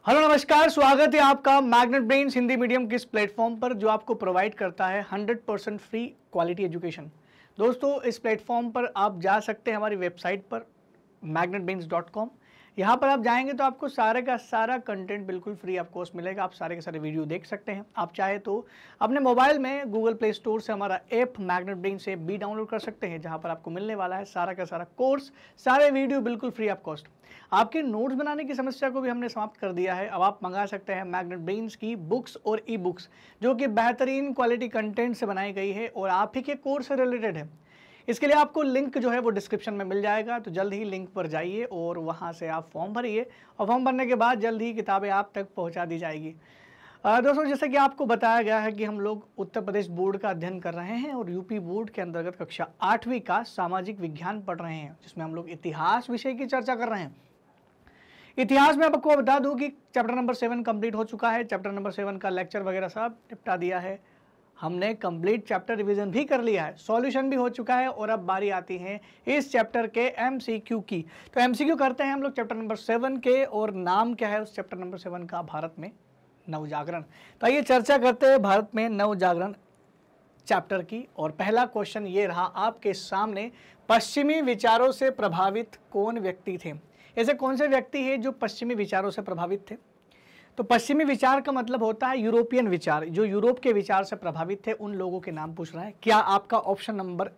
Hello नमस्कार, स्वागत है आपका मैग्नेट ब्रेन्स हिंदी मीडियम के इस प्लेटफॉर्म पर जो आपको प्रोवाइड करता है 100% फ्री क्वालिटी एजुकेशन। दोस्तों, इस प्लेटफॉर्म पर आप जा सकते हैं हमारी वेबसाइट पर magnetbrains.com। यहाँ पर आप जाएंगे तो आपको सारे का सारा कंटेंट बिल्कुल फ्री ऑफ कॉस्ट मिलेगा। आप सारे के सारे वीडियो देख सकते हैं। आप चाहे तो अपने मोबाइल में गूगल प्ले स्टोर से हमारा ऐप मैग्नेट ब्रेन्स ऐप भी डाउनलोड कर सकते हैं, जहाँ पर आपको मिलने वाला है सारा का सारा कोर्स, सारे वीडियो बिल्कुल फ्री ऑफ कॉस्ट। आपके नोट्स बनाने की समस्या को भी हमने समाप्त कर दिया है। अब आप मंगा सकते हैं मैग्नेट ब्रेन्स की बुक्स और ई बुक्स, जो कि बेहतरीन क्वालिटी कंटेंट से बनाई गई है और आप ही के कोर्स से रिलेटेड है। इसके लिए आपको लिंक जो है वो डिस्क्रिप्शन में मिल जाएगा, तो जल्द ही लिंक पर जाइए और वहां से आप फॉर्म भरिए और फॉर्म भरने के बाद जल्द ही किताबें आप तक पहुंचा दी जाएगी। दोस्तों, जैसे कि आपको बताया गया है कि हम लोग उत्तर प्रदेश बोर्ड का अध्ययन कर रहे हैं और यूपी बोर्ड के अंतर्गत कक्षा 8वीं का सामाजिक विज्ञान पढ़ रहे हैं, जिसमें हम लोग इतिहास विषय की चर्चा कर रहे हैं। इतिहास में आपको बता दूं कि चैप्टर नंबर 7 कंप्लीट हो चुका है। चैप्टर नंबर 7 का लेक्चर वगैरह सब निपटा दिया है। हमने कंप्लीट चैप्टर रिवीजन भी कर लिया है, सॉल्यूशन भी हो चुका है और अब बारी आती है इस चैप्टर के एमसीक्यू की। तो एमसीक्यू करते हैं हम लोग चैप्टर नंबर 7 के, और नाम क्या है उस चैप्टर नंबर 7 का? भारत में नवजागरण। तो आइए चर्चा करते हैं भारत में नवजागरण चैप्टर की। और पहला क्वेश्चन ये रहा आपके सामने, पश्चिमी विचारों से प्रभावित कौन व्यक्ति थे? ऐसे कौन से व्यक्ति हैं जो पश्चिमी विचारों से प्रभावित थे? तो पश्चिमी विचार का मतलब होता है यूरोपियन विचार, जो यूरोप के विचार से प्रभावित थे, उन लोगों के नाम पूछ रहा है। क्या आपका ऑप्शन नंबर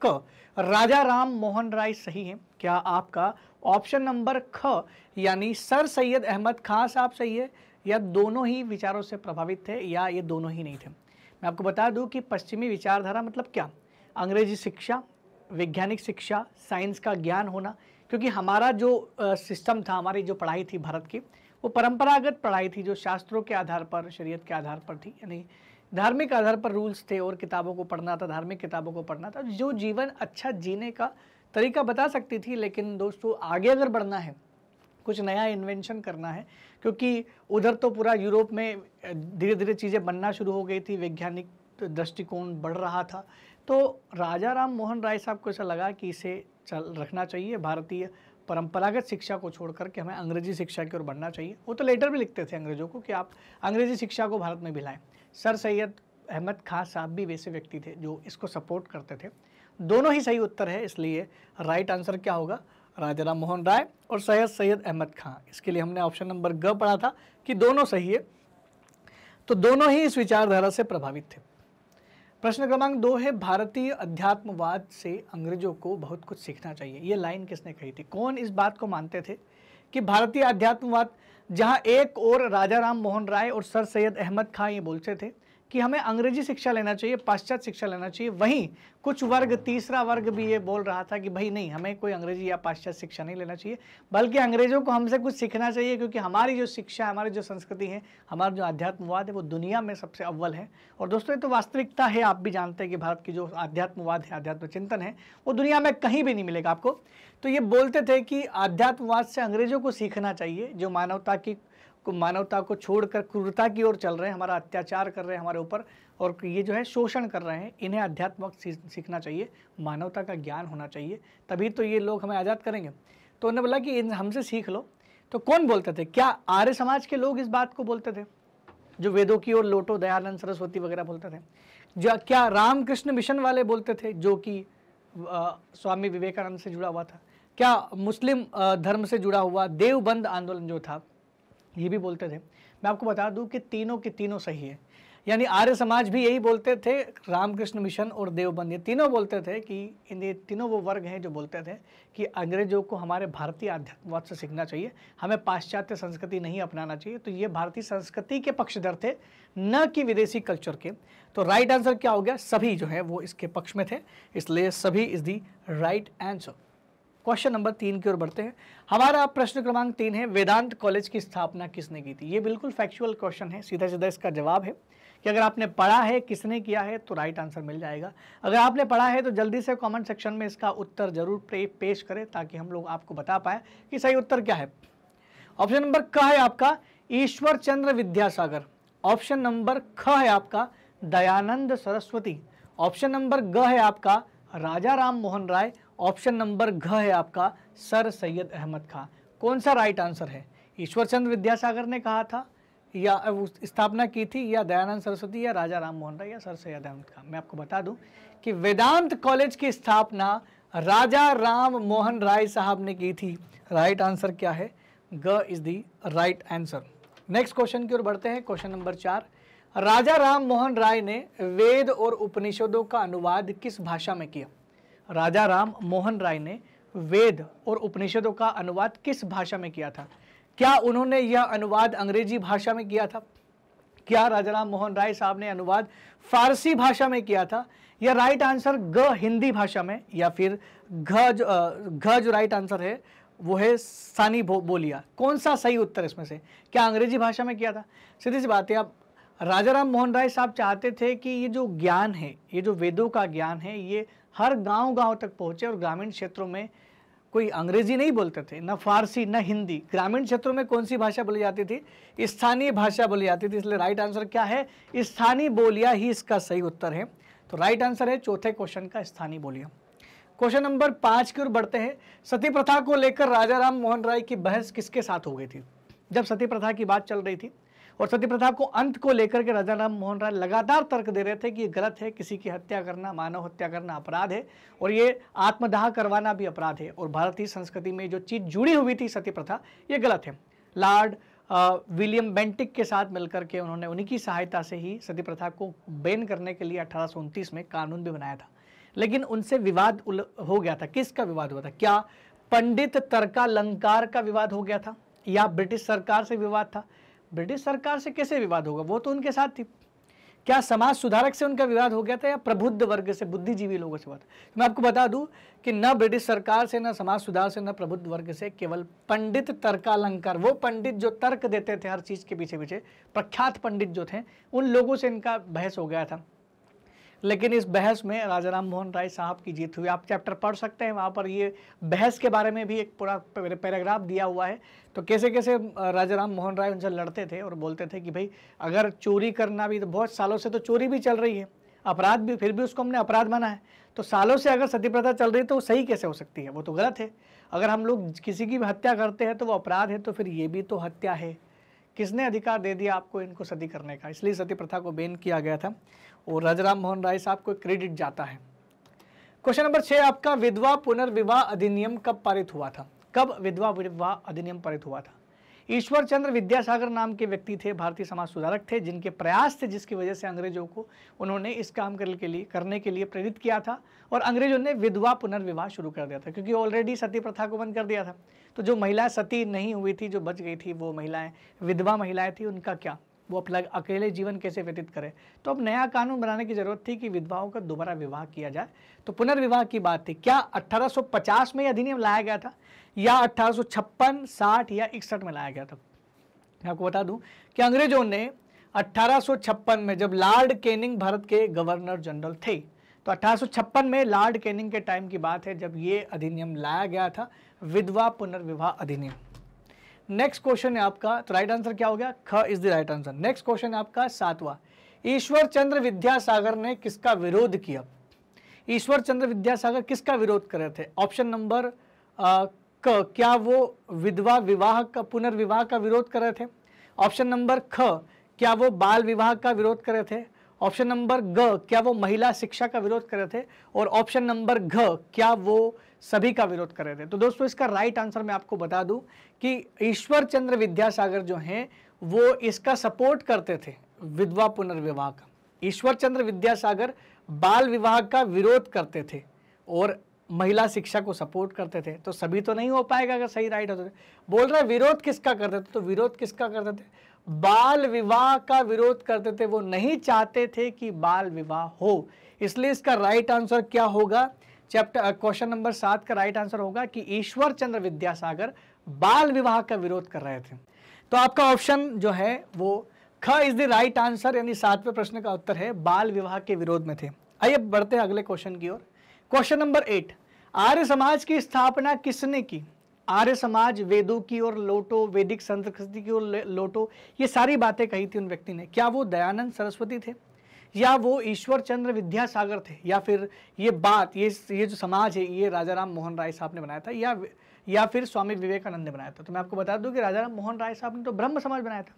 क राजा राम मोहन राय सही है? क्या आपका ऑप्शन नंबर ख यानी सर सैयद अहमद खान साहब सही है? या दोनों ही विचारों से प्रभावित थे, या ये दोनों ही नहीं थे? मैं आपको बता दूं कि पश्चिमी विचारधारा मतलब क्या? अंग्रेजी शिक्षा, वैज्ञानिक शिक्षा, साइंस का ज्ञान होना, क्योंकि हमारा जो सिस्टम था, हमारी जो पढ़ाई थी भारत की, वो परंपरागत पढ़ाई थी, जो शास्त्रों के आधार पर, शरीयत के आधार पर थी, यानी धार्मिक आधार पर रूल्स थे और किताबों को पढ़ना था, धार्मिक किताबों को पढ़ना था, जो जीवन अच्छा जीने का तरीका बता सकती थी। लेकिन दोस्तों, आगे अगर बढ़ना है, कुछ नया इन्वेंशन करना है, क्योंकि उधर तो पूरा यूरोप में धीरे धीरे चीज़ें बनना शुरू हो गई थी, वैज्ञानिक दृष्टिकोण बढ़ रहा था, तो राजा राम मोहन राय साहब को ऐसा लगा कि इसे चल रखना चाहिए, भारतीय परंपरागत शिक्षा को छोड़ करके हमें अंग्रेजी शिक्षा की ओर बढ़ना चाहिए। वो तो लेटर भी लिखते थे अंग्रेजों को कि आप अंग्रेजी शिक्षा को भारत में भी लाएं। सर सैयद अहमद खान साहब भी वैसे व्यक्ति थे जो इसको सपोर्ट करते थे। दोनों ही सही उत्तर है, इसलिए राइट आंसर क्या होगा? राजा राम मोहन राय और सैयद अहमद खान। इसके लिए हमने ऑप्शन नंबर ग पढ़ा था कि दोनों सही है, तो दोनों ही इस विचारधारा से प्रभावित थे। प्रश्न क्रमांक 2 है, भारतीय अध्यात्मवाद से अंग्रेजों को बहुत कुछ सीखना चाहिए। ये लाइन किसने कही थी? कौन इस बात को मानते थे कि भारतीय अध्यात्मवाद, जहां एक और राजा राम मोहन राय और सर सैयद अहमद खान ये बोलते थे कि हमें अंग्रेजी शिक्षा लेना चाहिए, पाश्चात्य शिक्षा लेना चाहिए, वहीं कुछ वर्ग, तीसरा वर्ग भी ये बोल रहा था कि भाई नहीं, हमें कोई अंग्रेजी या पाश्चात्य शिक्षा नहीं लेना चाहिए, बल्कि अंग्रेजों को हमसे कुछ सीखना चाहिए, क्योंकि हमारी जो शिक्षा, हमारी जो संस्कृति है, हमारा जो अध्यात्मवाद है, वो दुनिया में सबसे अव्वल है। और दोस्तों, ये तो वास्तविकता है, आप भी जानते हैं कि भारत की जो अध्यात्मवाद है, अध्यात्म चिंतन है, वो दुनिया में कहीं भी नहीं मिलेगा आपको। तो ये बोलते थे कि अध्यात्मवाद से अंग्रेजों को सीखना चाहिए, जो मानवता को छोड़कर क्रूरता की ओर चल रहे हैं, हमारा अत्याचार कर रहे हैं हमारे ऊपर, और ये जो है शोषण कर रहे हैं, इन्हें अध्यात्म सीखना चाहिए, मानवता का ज्ञान होना चाहिए, तभी तो ये लोग हमें आज़ाद करेंगे। तो उन्होंने बोला कि हमसे सीख लो। तो कौन बोलते थे? क्या आर्य समाज के लोग इस बात को बोलते थे, जो वेदों की ओर लोटो, दयानंद सरस्वती वगैरह बोलते थे? क्या रामकृष्ण मिशन वाले बोलते थे, जो कि स्वामी विवेकानंद से जुड़ा हुआ था? क्या मुस्लिम धर्म से जुड़ा हुआ देवबंद आंदोलन जो था, ये भी बोलते थे? मैं आपको बता दूं कि तीनों के तीनों सही है। यानी आर्य समाज भी यही बोलते थे, रामकृष्ण मिशन और देवबंद, ये तीनों बोलते थे कि ये तीनों वो वर्ग हैं जो बोलते थे कि अंग्रेजों को हमारे भारतीय अध्यात्मवाद से सीखना चाहिए, हमें पाश्चात्य संस्कृति नहीं अपनाना चाहिए। तो ये भारतीय संस्कृति के पक्षधर थे, न कि विदेशी कल्चर के। तो राइट आंसर क्या हो गया? सभी जो है वो इसके पक्ष में थे, इसलिए सभी is the right answer. Question number 3 की ओर बढ़ते हैं। हमारा प्रश्न क्रमांक 3 है, वेदांत कॉलेज की स्थापना किसने की थी? ये बिल्कुल फैक्चुअल क्वेश्चन है, सीधा सीधा इसका जवाब है कि अगर आपने पढ़ा है किसने किया है तो राइट आंसर मिल जाएगा। अगर आपने पढ़ा है तो जल्दी से कमेंट सेक्शन में इसका उत्तर जरूर पेश करें, ताकि हम लोग आपको बता पाए कि सही उत्तर क्या है। ऑप्शन नंबर क है आपका ईश्वर चंद्र विद्यासागर। ऑप्शन नंबर ख है आपका दयानंद सरस्वती। ऑप्शन नंबर ग है आपका राजा राम मोहन राय। ऑप्शन नंबर घ है आपका सर सैयद अहमद खान। कौन सा राइट आंसर है? ईश्वर चंद्र विद्यासागर ने कहा था या स्थापना की थी, या दयानंद सरस्वती, या राजा राम मोहन राय, या सर सैयद अहमद खान। मैं आपको बता दूं कि वेदांत कॉलेज की स्थापना राजा राम मोहन राय साहब ने की थी। राइट आंसर क्या है? ग is the right answer. Next question की ओर बढ़ते हैं। क्वेश्चन नंबर 4, राजा राम मोहन राय ने वेद और उपनिषदों का अनुवाद किस भाषा में किया? राजा राम मोहन राय ने वेद और उपनिषदों का अनुवाद किस भाषा में किया था? क्या उन्होंने यह अनुवाद अंग्रेजी भाषा में किया था? क्या राजा राम मोहन राय साहब ने अनुवाद फारसी भाषा में किया था? या राइट आंसर ग हिंदी भाषा में, या फिर घ जो राइट आंसर है वो है स्थानीय बोलियां। कौन सा सही उत्तर इसमें से? क्या अंग्रेजी भाषा में किया था? सीधी सी बात है, अब राजा राम मोहन राय साहब चाहते थे कि ये जो ज्ञान है, ये जो वेदों का ज्ञान है, ये हर गांव-गांव तक पहुंचे। और ग्रामीण क्षेत्रों में कोई अंग्रेजी नहीं बोलते थे, न फारसी न हिंदी। ग्रामीण क्षेत्रों में कौन सी भाषा बोली जाती थी? स्थानीय भाषा बोली जाती थी। इसलिए राइट आंसर क्या है? स्थानीय बोलियां ही इसका सही उत्तर है। तो राइट आंसर है चौथे क्वेश्चन का स्थानीय बोलियां। क्वेश्चन नंबर 5 की ओर बढ़ते हैं। सती प्रथा को लेकर राजा राम मोहन राय की बहस किसके साथ हो गई थी? जब सती प्रथा की बात चल रही थी और सती प्रथा को अंत को लेकर के राजा राम मोहन राय लगातार तर्क दे रहे थे कि ये गलत है, किसी की हत्या करना, मानव हत्या करना अपराध है, और ये आत्मदाह करवाना भी अपराध है, और भारतीय संस्कृति में जो चीज़ जुड़ी हुई थी सती प्रथा, ये गलत है। लॉर्ड विलियम बेंटिक के साथ मिलकर के उन्होंने उन्हीं की सहायता से ही सती प्रथा को बैन करने के लिए 1829 में कानून भी बनाया था। लेकिन उनसे विवाद हो गया था। किसका विवाद हुआ था? क्या पंडित तर्कालंकार का विवाद हो गया था, या ब्रिटिश सरकार से विवाद था? ब्रिटिश सरकार से कैसे विवाद होगा, वो तो उनके साथ थी। क्या समाज सुधारक से उनका विवाद हो गया था, या प्रबुद्ध वर्ग से, बुद्धिजीवी लोगों से हुआ था? मैं आपको बता दूं कि न ब्रिटिश सरकार से, न समाज सुधार से, न प्रबुद्ध वर्ग से, केवल पंडित तर्कालंकार, वो पंडित जो तर्क देते थे हर चीज के पीछे पीछे, प्रख्यात पंडित जो थे, उन लोगों से इनका बहस हो गया था। लेकिन इस बहस में राजा राम मोहन राय साहब की जीत हुई। आप चैप्टर पढ़ सकते हैं, वहाँ पर ये बहस के बारे में भी एक पूरा पैराग्राफ दिया हुआ है। तो कैसे कैसे राजा राम मोहन राय उनसे लड़ते थे और बोलते थे कि भाई अगर चोरी करना भी, तो बहुत सालों से तो चोरी भी चल रही है, अपराध भी, फिर भी उसको हमने अपराध माना है। तो सालों से अगर सती प्रथा चल रही है तो वो सही कैसे हो सकती है? वो तो गलत है। अगर हम लोग किसी की भी हत्या करते हैं तो वो अपराध है, तो फिर ये भी तो हत्या है। किसने अधिकार दे दिया आपको इनको सती करने का? इसलिए सती प्रथा को बैन किया गया था और राजा राम मोहन राय साहब को क्रेडिट जाता है। क्वेश्चन नंबर 6 आपका, विधवा पुनर्विवाह अधिनियम कब पारित हुआ था? कब विधवा विवाह अधिनियम पारित हुआ था? ईश्वर चंद्र विद्यासागर नाम के व्यक्ति थे, भारतीय समाज सुधारक थे, जिनके प्रयास थे, जिसकी वजह से अंग्रेजों को उन्होंने इस काम करने के लिए प्रेरित किया था, और अंग्रेजों ने विधवा पुनर्विवाह शुरू कर दिया था, क्योंकि ऑलरेडी सती प्रथा को बंद कर दिया था। तो जो महिलाएं सती नहीं हुई थी, जो बच गई थी, वो महिलाएं विधवा महिलाएं थी, उनका क्या, वो अपना अकेले जीवन कैसे व्यतीत करें? तो अब नया कानून बनाने की जरूरत थी कि विधवाओं का दोबारा विवाह किया जाए। तो पुनर्विवाह की बात थी। क्या 1850 में यह अधिनियम लाया गया था, या 1856, 60 या 61 में लाया गया था? मैं आपको बता दूं कि अंग्रेजों ने 1856 में, जब लॉर्ड कैनिंग भारत के गवर्नर जनरल थे, तो 1856 में लॉर्ड कैनिंग के टाइम की बात है जब ये अधिनियम लाया गया था, विधवा पुनर्विवाह अधिनियम। नेक्स्ट क्वेश्चन है आपका, तो राइट आंसर क्या हो गया? ख is the right answer. Next question है आपका 7वां, ईश्वर चंद्र विद्यासागर ने किसका विरोध किया? ईश्वर चंद्र विद्यासागर किसका विरोध कर रहे थे? ऑप्शन नंबर क, क्या वो विधवा विवाह का, पुनर्विवाह का विरोध कर रहे थे? ऑप्शन नंबर ख, क्या वो बाल विवाह का विरोध कर रहे थे? ऑप्शन नंबर ग, क्या वो महिला शिक्षा का विरोध कर रहे थे? और ऑप्शन नंबर घ, क्या वो सभी का विरोध कर रहे थे? तो दोस्तों इसका राइट आंसर मैं आपको बता दूं कि ईश्वर चंद्र विद्यासागर जो हैं वो इसका सपोर्ट करते थे, विधवा पुनर्विवाह का। ईश्वर चंद्र विद्यासागर बाल विवाह का विरोध करते थे और महिला शिक्षा को सपोर्ट करते थे। तो सभी तो नहीं हो पाएगा अगर सही राइट होते थे। बोल रहा है विरोध किसका करते थे, तो विरोध किसका करते थे? बाल विवाह का विरोध करते थे। वो नहीं चाहते थे कि बाल विवाह हो, इसलिए इसका राइट आंसर क्या होगा? चैप्टर क्वेश्चन नंबर 7 का राइट आंसर होगा कि ईश्वर चंद्र विद्यासागर बाल विवाह का विरोध कर रहे थे। तो आपका ऑप्शन जो है वो ख इज द राइट आंसर, यानी 7वें प्रश्न का उत्तर है बाल विवाह के विरोध में थे। आइए बढ़ते हैं अगले क्वेश्चन की ओर। क्वेश्चन नंबर 8, आर्य समाज की स्थापना किसने की? आर्य समाज वेदों की ओर लौटो, वैदिक संस्कृति की ओर लौटो, ये सारी बातें कही थी उन व्यक्ति ने। क्या वो दयानंद सरस्वती थे, या वो ईश्वर चंद्र विद्यासागर थे, या फिर ये बात, ये जो समाज है ये राजा राम मोहन राय साहब ने बनाया था, या फिर स्वामी विवेकानंद ने बनाया था? तो मैं आपको बता दूं कि राजा राम मोहन राय साहब ने तो ब्रह्म समाज बनाया था,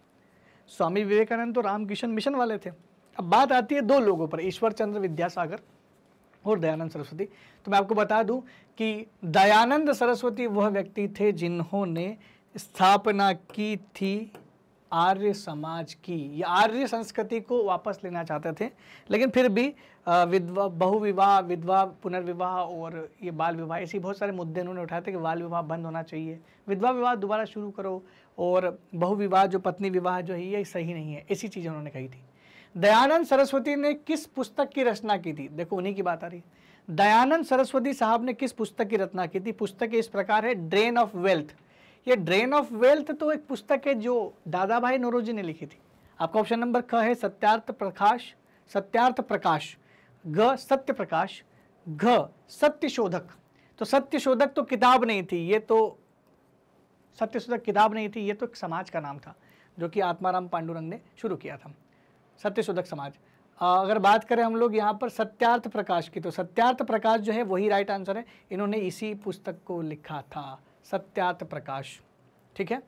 स्वामी विवेकानंद तो रामकृष्ण मिशन वाले थे। अब बात आती है दो लोगों पर, ईश्वर चंद्र विद्यासागर और दयानंद सरस्वती। तो मैं आपको बता दूं कि दयानंद सरस्वती वह व्यक्ति थे जिन्होंने स्थापना की थी आर्य समाज की, ये आर्य संस्कृति को वापस लेना चाहते थे, लेकिन फिर भी विधवा बहुविवाह, विधवा पुनर्विवाह और ये बाल विवाह, ऐसी बहुत सारे मुद्दे उन्होंने उठाए थे कि बाल विवाह बंद होना चाहिए, विधवा विवाह दोबारा शुरू करो, और बहुविवाह जो पत्नी विवाह जो है ये सही नहीं है, ऐसी चीज़ें उन्होंने कही थी। दयानंद सरस्वती ने किस पुस्तक की रचना की थी? देखो उन्हीं की बात आ रही है। दयानंद सरस्वती साहब ने किस पुस्तक की रचना की थी? पुस्तक इस प्रकार है, ड्रेन ऑफ वेल्थ। ये ड्रेन ऑफ वेल्थ तो एक पुस्तक है जो दादा भाई नौरोजी ने लिखी थी। आपका ऑप्शन नंबर क है सत्यार्थ प्रकाश, सत्यार्थ प्रकाश, ग सत्य प्रकाश, घ सत्यशोधक। तो सत्यशोधक तो किताब नहीं थी, ये तो सत्यशोधक किताब नहीं थी, ये तो एक समाज का नाम था जो कि आत्माराम पांडुरंग ने शुरू किया था, सत्यशोधक समाज। अगर बात करें हम लोग यहाँ पर सत्यार्थ प्रकाश की, तो सत्यार्थ प्रकाश जो है वही राइट आंसर है, इन्होंने इसी पुस्तक को लिखा था, सत्यार्थ प्रकाश। ठीक है,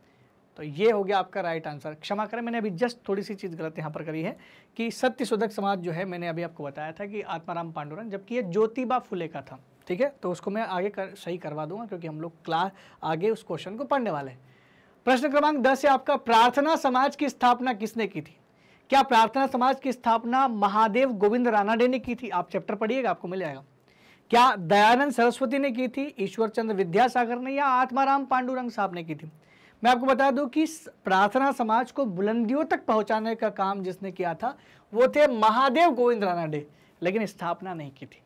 तो ये हो गया आपका राइट आंसर। क्षमा करें, मैंने अभी जस्ट थोड़ी सी चीज़ गलत यहाँ पर करी है कि सत्यशोधक समाज जो है मैंने अभी आपको बताया था कि आत्माराम पांडुरंग, जबकि ये ज्योतिबा फुले का था। ठीक है, तो उसको मैं आगे सही करवा दूंगा क्योंकि हम लोग क्लास आगे उस क्वेश्चन को पढ़ने वाले हैं। प्रश्न क्रमांक 10 है आपका, प्रार्थना समाज की स्थापना किसने की थी? क्या प्रार्थना समाज की स्थापना महादेव गोविंद रानाडे ने की थी? आप चैप्टर पढ़िएगा, आपको मिल जाएगा। क्या दयानंद सरस्वती ने की थी, ईश्वर चंद्र विद्यासागर ने, या आत्माराम पांडुरंग साहब ने की थी? मैं आपको बता दूं कि प्रार्थना समाज को बुलंदियों तक पहुंचाने का काम जिसने किया था वो थे महादेव गोविंद रानाडे, लेकिन स्थापना नहीं की थी।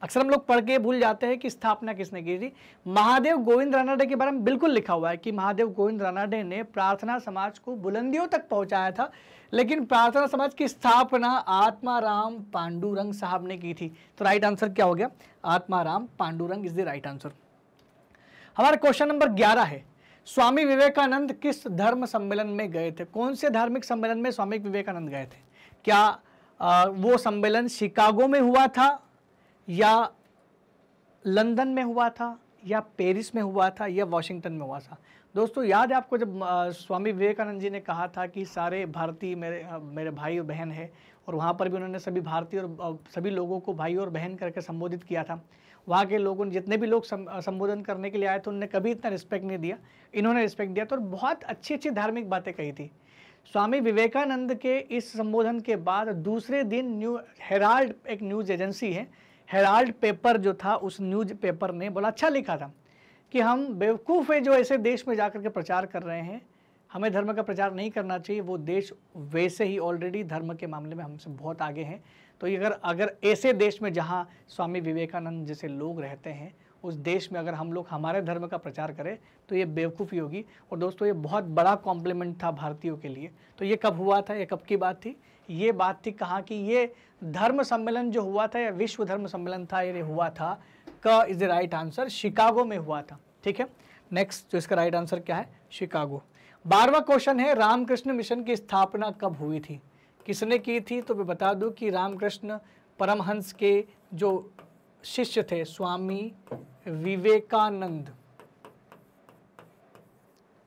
अक्सर हम लोग पढ़ के भूल जाते हैं कि स्थापना किसने की थी। महादेव गोविंद रानाडे के बारे में बिल्कुल लिखा हुआ है कि महादेव गोविंद रानाडे ने प्रार्थना समाज को बुलंदियों तक पहुंचाया था, लेकिन प्रार्थना समाज की स्थापना आत्माराम पांडुरंग साहब ने की थी। तो राइट आंसर क्या हो गया? Atmaram Pandurang is the right answer. हमारा क्वेश्चन नंबर 11 है, स्वामी विवेकानंद किस धर्म सम्मेलन में गए थे? कौन से धार्मिक सम्मेलन में स्वामी विवेकानंद गए थे? क्या वो सम्मेलन शिकागो में हुआ था, या लंदन में हुआ था, या पेरिस में हुआ था, या वॉशिंगटन में हुआ था? दोस्तों याद है आपको जब स्वामी विवेकानंद जी ने कहा था कि सारे भारतीय मेरे भाई और बहन है, और वहाँ पर भी उन्होंने सभी भारतीय और सभी लोगों को भाई और बहन करके संबोधित किया था। वहाँ के लोगों ने, जितने भी लोग संबोधन करने के लिए आए थे, उन्होंने कभी इतना रिस्पेक्ट नहीं दिया, इन्होंने रिस्पेक्ट दिया। तो बहुत अच्छी अच्छी धार्मिक बातें कही थी। स्वामी विवेकानंद के इस संबोधन के बाद दूसरे दिन न्यू हेराल्ड, एक न्यूज़ एजेंसी है, हेराल्ड पेपर जो था, उस न्यूज़ पेपर ने बड़ा अच्छा लिखा था कि हम बेवकूफ़ हैं जो ऐसे देश में जाकर के प्रचार कर रहे हैं, हमें धर्म का प्रचार नहीं करना चाहिए, वो देश वैसे ही ऑलरेडी धर्म के मामले में हमसे बहुत आगे हैं। तो अगर ऐसे देश में जहाँ स्वामी विवेकानंद जैसे लोग रहते हैं, उस देश में अगर हम लोग हमारे धर्म का प्रचार करें तो ये बेवकूफ़ी होगी। और दोस्तों ये बहुत बड़ा कॉम्प्लीमेंट था भारतीयों के लिए। तो ये कब हुआ था, ये कब की बात थी? ये बात थी कहाँ की? ये धर्म सम्मेलन जो हुआ था, या विश्व धर्म सम्मेलन था, ये हुआ था का is the right answer, Chicago में हुआ था। ठीक है, नेक्स्ट जो इसका राइट आंसर क्या है? शिकागो। 12वां क्वेश्चन है, रामकृष्ण मिशन की स्थापना कब हुई थी? किसने की थी? तो मैं बता दूं कि रामकृष्ण परमहंस के जो शिष्य थे स्वामी विवेकानंद,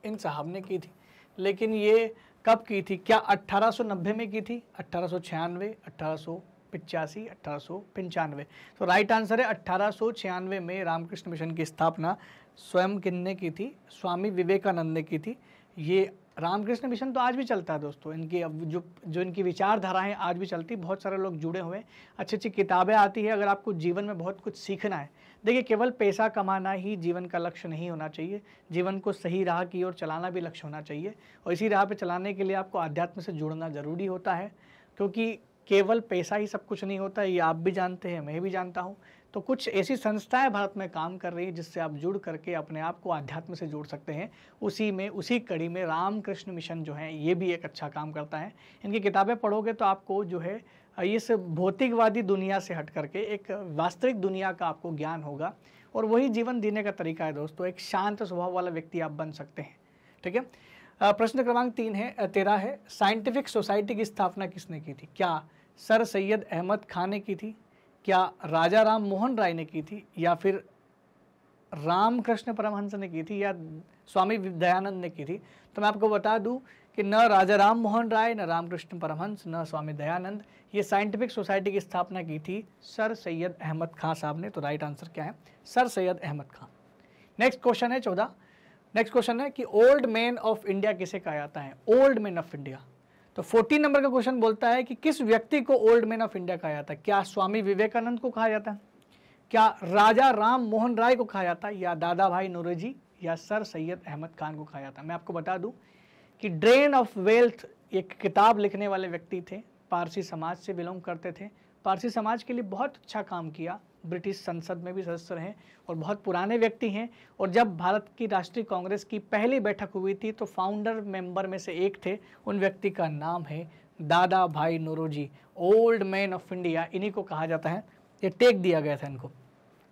इन साहब ने की थी। लेकिन ये कब की थी? क्या 1890 में की थी, 1896, 1885, 1895? तो राइट आंसर है 1896 में रामकृष्ण मिशन की स्थापना स्वयं किसने की थी? स्वामी विवेकानंद ने की थी। ये रामकृष्ण मिशन तो आज भी चलता है दोस्तों, इनकी अब जो इनकी विचारधाराएं आज भी चलती, बहुत सारे लोग जुड़े हुए हैं, अच्छी अच्छी किताबें आती है। अगर आपको जीवन में बहुत कुछ सीखना है, देखिए केवल पैसा कमाना ही जीवन का लक्ष्य नहीं होना चाहिए, जीवन को सही राह की ओर चलाना भी लक्ष्य होना चाहिए। और इसी राह पे चलाने के लिए आपको अध्यात्म से जुड़ना ज़रूरी होता है, क्योंकि केवल पैसा ही सब कुछ नहीं होता है, ये आप भी जानते हैं, मैं भी जानता हूँ। तो कुछ ऐसी संस्थाएं भारत में काम कर रही है जिससे आप जुड़ करके अपने आप को अध्यात्म से जोड़ सकते हैं। उसी कड़ी में रामकृष्ण मिशन जो है ये भी एक अच्छा काम करता है। इनकी किताबें पढ़ोगे तो आपको जो है इस भौतिकवादी दुनिया से हट करके एक वास्तविक दुनिया का आपको ज्ञान होगा, और वही जीवन जीने का तरीका है दोस्तों। एक शांत स्वभाव वाला व्यक्ति आप बन सकते हैं। ठीक है, प्रश्न क्रमांक 13 है, साइंटिफिक सोसाइटी की स्थापना किसने की थी? क्या सर सैयद अहमद खान ने की थी, क्या राजा राम मोहन राय ने की थी, या फिर रामकृष्ण परमहंस ने की थी या स्वामी दयानंद ने की थी? तो मैं आपको बता दूं कि न राजा राम मोहन राय, न रामकृष्ण परमहंस, न स्वामी दयानंद, ये साइंटिफिक सोसाइटी की स्थापना की थी सर सैयद अहमद खां साहब ने। तो राइट आंसर क्या है? सर सैयद अहमद खां। नेक्स्ट क्वेश्चन है 14। नेक्स्ट क्वेश्चन है कि ओल्ड मैन ऑफ इंडिया किसे कहा जाता है? Old man of India. तो 14 नंबर का क्वेश्चन बोलता है कि किस व्यक्ति को ओल्ड मैन ऑफ इंडिया कहा जाता है? क्या स्वामी विवेकानंद को कहा जाता है, क्या राजा राम मोहन राय को कहा जाता है, या दादा भाई नौरोजी, या सर सैयद अहमद खान को कहा जाता है? मैं आपको बता दूं कि ड्रेन ऑफ वेल्थ एक किताब लिखने वाले व्यक्ति थे, पारसी समाज से बिलोंग करते थे, पारसी समाज के लिए बहुत अच्छा काम किया, ब्रिटिश संसद में भी सदस्य रहे और बहुत पुराने व्यक्ति हैं। और जब भारत की राष्ट्रीय कांग्रेस की पहली बैठक हुई थी तो फाउंडर मेंबर में से एक थे, उन व्यक्ति का नाम है Dadabhai Naoroji. Old man of India इन्हीं को कहा जाता है, ये टेक दिया गया था, इनको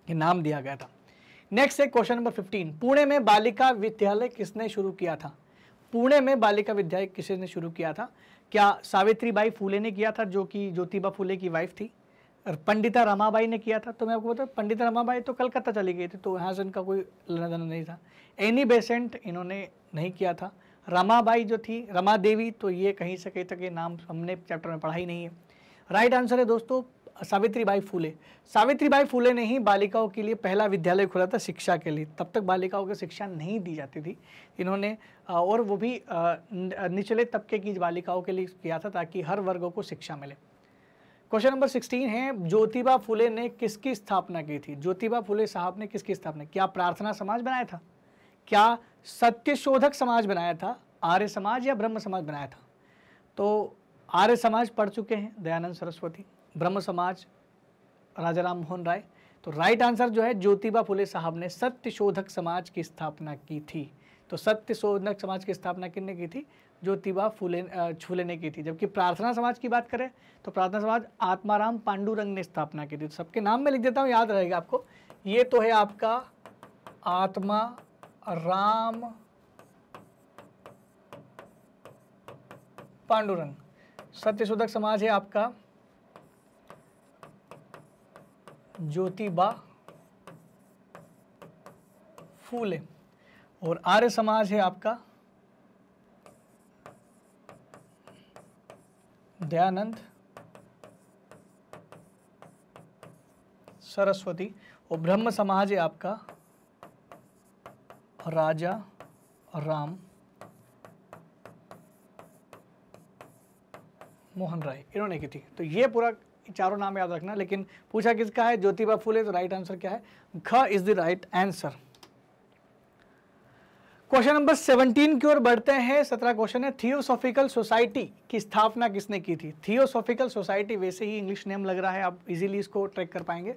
ये नाम दिया गया था। नेक्स्ट है क्वेश्चन नंबर 15। पुणे में बालिका विद्यालय किसने शुरू किया था? पुणे में बालिका विद्यालय किसने शुरू किया था? क्या सावित्रीबाई फूले ने किया था, जो कि ज्योतिबा फूले की वाइफ थी? और पंडिता रमाबाई ने किया था? तो मैं आपको बताऊं, पंडिता रमाबाई तो कलकत्ता चली गई थी, तो यहाँ से इनका कोई लेना देना नहीं था। एनी बेसेंट इन्होंने नहीं किया था। रमाबाई जो थी, रमा देवी, तो ये कहीं से कहीं तक ये नाम हमने चैप्टर में पढ़ा ही नहीं है। राइट आंसर है दोस्तों सावित्रीबाई फूले। सावित्रीबाई फूले ने ही बालिकाओं के लिए पहला विद्यालय खोला था शिक्षा के लिए। तब तक बालिकाओं को शिक्षा नहीं दी जाती थी, इन्होंने और वो भी निचले तबके की बालिकाओं के लिए किया था ताकि हर वर्गों को शिक्षा मिले। क्वेश्चन नंबर 16 है ज्योतिबा फूले ने किसकी स्थापना की थी? ज्योतिबा फूले साहब ने किसकी स्थापना? क्या प्रार्थना समाज बनाया था, क्या सत्यशोधक समाज बनाया था, आर्य समाज या ब्रह्म समाज बनाया था? तो आर्य समाज पढ़ चुके हैं दयानंद सरस्वती, ब्रह्म समाज राजा राम मोहन राय। तो राइट आंसर जो है ज्योतिबा फुले साहब ने सत्यशोधक समाज की स्थापना की थी। तो सत्यशोधक समाज की स्थापना किसने की थी? ज्योतिबा फुले ने की थी। जबकि प्रार्थना समाज की बात करें तो प्रार्थना समाज आत्माराम पांडुरंग ने स्थापना की थी। तो सबके नाम में लिख देता हूँ, याद रहेगा आपको। ये तो है आपका आत्मा राम पांडुरंग। सत्यशोधक समाज है आपका ज्योतिबा फूले और आर्य समाज है आपका दयानंद सरस्वती और ब्रह्म समाज है आपका राजा राम मोहन राय, इन्होंने की थी। तो ये पूरा चारों नाम याद रखना। लेकिन पूछा किसका है? ज्योतिबा फूले। तो राइट आंसर क्या है? ख is the right answer. Question number 17 की ओर बढ़ते हैं। 17 क्वेश्चन है थियोसॉफिकल सोसाइटी की स्थापना किसने की थी? थियोसॉफिकल सोसाइटी वैसे ही इंग्लिश नेम लग रहा है, आप इजीली इसको ट्रैक कर पाएंगे।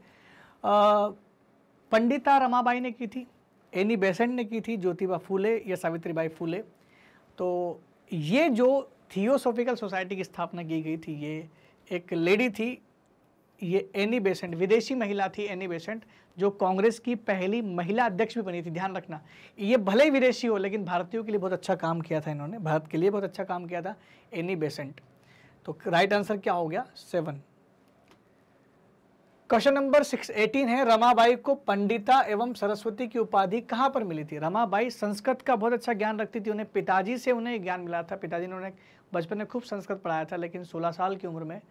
पंडिता रमाबाई ने की थी, एनी बेसेंट ने की थी, ज्योतिबा फूले या सावित्रीबाई फूले। तो ये जो थियोसॉफिकल सोसाइटी की स्थापना की गई थी, ये एक लेडी थी, ये एनी बेसेंट, विदेशी महिला थी एनी बेसेंट, जो कांग्रेस की पहली महिला अध्यक्ष भी बनी थी। ध्यान रखना, ये भले ही विदेशी हो लेकिन भारतीयों के लिए बहुत अच्छा काम किया था इन्होंने, भारत के लिए बहुत अच्छा काम किया था एनी बेसेंट। तो राइट आंसर क्या हो गया? 7। क्वेश्चन नंबर 18 है रमाबाई को पंडिता एवं सरस्वती की उपाधि कहाँ पर मिली थी? रमाबाई संस्कृत का बहुत अच्छा ज्ञान रखती थी, उन्हें पिताजी से उन्हें ज्ञान मिला था। पिताजी ने उन्हें बचपन में खूब संस्कृत पढ़ाया था, लेकिन 16 साल की उम्र में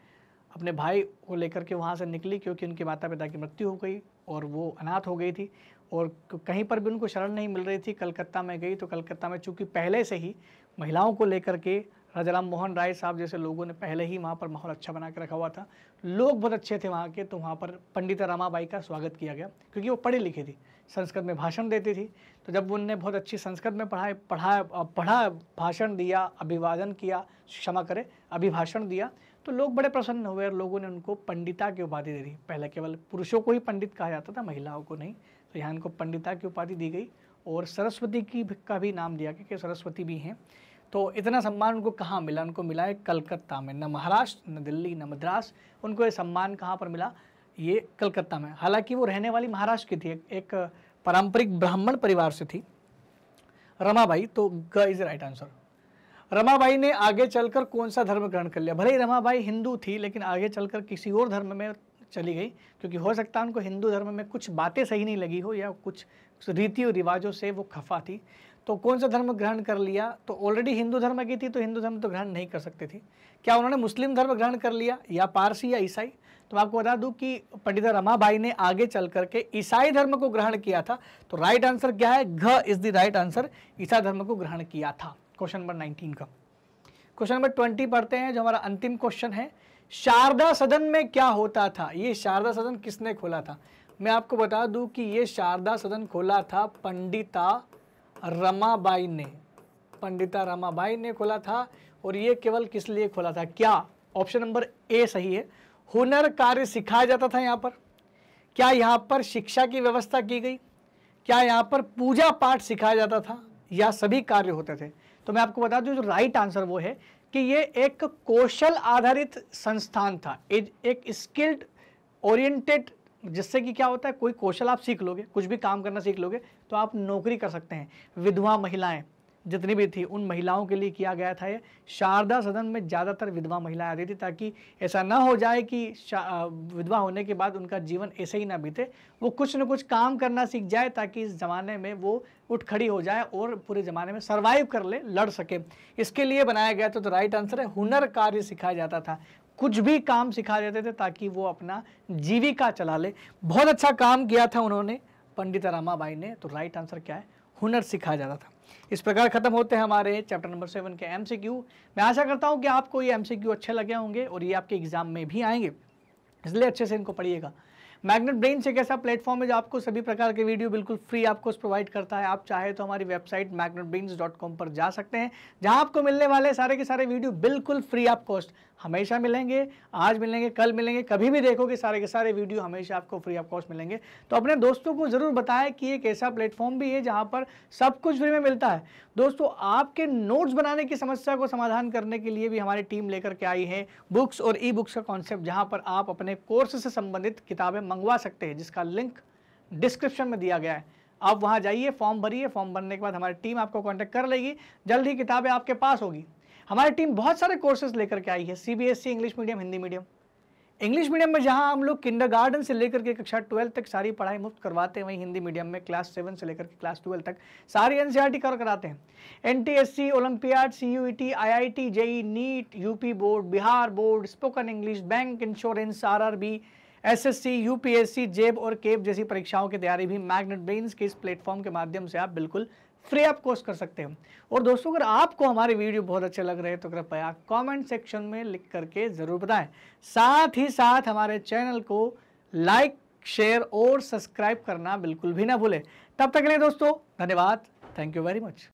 अपने भाई को लेकर के वहाँ से निकली, क्योंकि उनके माता पिता की मृत्यु हो गई और वो अनाथ हो गई थी और कहीं पर भी उनको शरण नहीं मिल रही थी। कलकत्ता में गई तो कलकत्ता में चूँकि पहले से ही महिलाओं को लेकर के राजा राम मोहन राय साहब जैसे लोगों ने पहले ही वहाँ पर माहौल अच्छा बना के रखा हुआ था, लोग बहुत अच्छे थे वहाँ के, तो वहाँ पर पंडिता रमाबाई का स्वागत किया गया क्योंकि वो पढ़ी लिखी थी, संस्कृत में भाषण देती थी। तो जब उनने बहुत अच्छी संस्कृत में पढ़ा भाषण दिया, अभिवादन किया, क्षमा करें अभिभाषण दिया, तो लोग बड़े प्रसन्न हुए और लोगों ने उनको पंडिता की उपाधि दे दी। पहले केवल पुरुषों को ही पंडित कहा जाता था, महिलाओं को नहीं, तो यहाँ इनको पंडिता की उपाधि दी गई और सरस्वती का भी नाम दिया गया कि सरस्वती भी हैं। तो इतना सम्मान उनको कहाँ मिला? उनको मिला है कलकत्ता में, न महाराष्ट्र, न दिल्ली, न मद्रास। उनको ये सम्मान कहाँ पर मिला? ये कलकत्ता में। हालांकि वो रहने वाली महाराष्ट्र की थी, एक पारंपरिक ब्राह्मण परिवार से थी रमाबाई। तो ग इज राइट आंसर। रमाबाई ने आगे चलकर कौन सा धर्म ग्रहण कर लिया? भले ही रमाबाई हिंदू थी लेकिन आगे चलकर किसी और धर्म में चली गई, क्योंकि हो सकता है उनको हिंदू धर्म में कुछ बातें सही नहीं लगी हो या कुछ रीति और रिवाजों से वो खफा थी। तो कौन सा धर्म ग्रहण कर लिया? तो ऑलरेडी हिंदू धर्म की थी, तो हिंदू धर्म तो ग्रहण नहीं कर सकती थी। क्या उन्होंने मुस्लिम धर्म ग्रहण कर लिया या पारसी या ईसाई? तो मैं आपको बता दूं कि पंडिता रमाबाई ने आगे चल करके ईसाई धर्म को ग्रहण किया था। तो राइट आंसर क्या है? घ इज द राइट आंसर, ईसाई धर्म को ग्रहण किया था। क्वेश्चन नंबर 19 का। क्वेश्चन नंबर 20 पढ़ते हैं, जो हमारा अंतिम क्वेश्चन है। शारदा सदन में क्या होता था? ये शारदा सदन किसने खोला था? मैं आपको बता दूं कि ये शारदा सदन खोला था पंडिता रमाबाई ने। पंडिता रमाबाई ने खोला था। और ये केवल किस लिए खोला था? क्या ऑप्शन नंबर ए सही है, हुनर कार्य सिखाया जाता था यहाँ पर? क्या यहाँ पर शिक्षा की व्यवस्था की गई? क्या यहाँ पर पूजा पाठ सिखाया जाता था, या सभी कार्य होते थे? तो मैं आपको बता दूं जो राइट आंसर वो है कि ये एक कौशल आधारित संस्थान था, एक स्किल्ड ओरिएंटेड, जिससे कि क्या होता है, कोई कौशल आप सीख लोगे, कुछ भी काम करना सीख लोगे तो आप नौकरी कर सकते हैं। विधवा महिलाएं जितनी भी थी, उन महिलाओं के लिए किया गया था ये। शारदा सदन में ज़्यादातर विधवा महिलाएं आती थी, ताकि ऐसा ना हो जाए कि विधवा होने के बाद उनका जीवन ऐसे ही ना बीते, वो कुछ न कुछ काम करना सीख जाए, ताकि इस ज़माने में वो उठ खड़ी हो जाए और पूरे ज़माने में सर्वाइव कर ले, लड़ सके। इसके लिए बनाया गया था। तो राइट आंसर है हुनर कार्य सिखाया जाता था, कुछ भी काम सिखा देते थे ताकि वो अपना जीविका चला ले। बहुत अच्छा काम किया था उन्होंने, पंडिता रमाबाई ने। तो राइट आंसर क्या है? हुनर सिखाया जाता था। इस प्रकार खत्म होते हैं हमारे चैप्टर नंबर 7 के एमसीक्यू। मैं आशा करता हूं कि आपको ये एमसीक्यू अच्छे लगे होंगे और ये आपके एग्जाम में भी आएंगे, इसलिए अच्छे से इनको पढ़िएगा। मैग्नेट ब्रेन्स एक ऐसा प्लेटफॉर्म है जो आपको सभी प्रकार के वीडियो बिल्कुल फ्री आपको प्रोवाइड करता है। आप चाहे तो हमारी वेबसाइट magnetbrains.com पर जा सकते हैं, जहां आपको मिलने वाले सारे के सारे वीडियो बिल्कुल फ्री ऑफ कॉस्ट हमेशा मिलेंगे। आज मिलेंगे, कल मिलेंगे, कभी भी देखोगे सारे के सारे वीडियो हमेशा आपको फ्री ऑफ कॉस्ट मिलेंगे। तो अपने दोस्तों को जरूर बताएं कि एक ऐसा प्लेटफॉर्म भी है जहां पर सब कुछ फ्री में मिलता है। दोस्तों, आपके नोट्स बनाने की समस्या को समाधान करने के लिए भी हमारी टीम लेकर के आई है बुक्स और ई बुक्स का कॉन्सेप्ट, जहां पर आप अपने कोर्स से संबंधित किताबें मंगवा सकते हैं, जिसका लिंक डिस्क्रिप्शन में दिया गया है। आप वहां जाइए, फॉर्म भरिए, फॉर्म भरने के बाद हमारी टीम आपको कांटेक्ट कर लेगी, जल्द ही किताबें आपके पास होगी। हमारी टीम बहुत सारे कोर्सेज लेकर के आई है, CBSE, English medium, Hindi medium. English medium में जहां हम लोग किंडरगार्टन से लेकर के कक्षा 12 तक सारी पढ़ाई मुफ्त करवाते हैं, वहीं हिंदी मीडियम में क्लास 7 से लेकर के क्लास 12 तक सारी एनसीईआरटी कवर कराते हैं। NTSC, Olympiad, CUET, IIT, JEE, NEET, UP board, Bihar board, spoken English, bank, insurance, RRB, SSC, UPSC, जेब और केब जैसी परीक्षाओं की तैयारी भी मैग्नेट ब्रेन्स के इस प्लेटफॉर्म के माध्यम से आप बिल्कुल फ्री ऑफ कॉस्ट कर सकते हो। और दोस्तों, अगर आपको हमारे वीडियो बहुत अच्छे लग रहे हैं तो कृपया कमेंट सेक्शन में लिख करके जरूर बताएं। साथ ही साथ हमारे चैनल को लाइक, शेयर और सब्सक्राइब करना बिल्कुल भी ना भूलें। तब तक के लिए दोस्तों धन्यवाद। Thank you very much.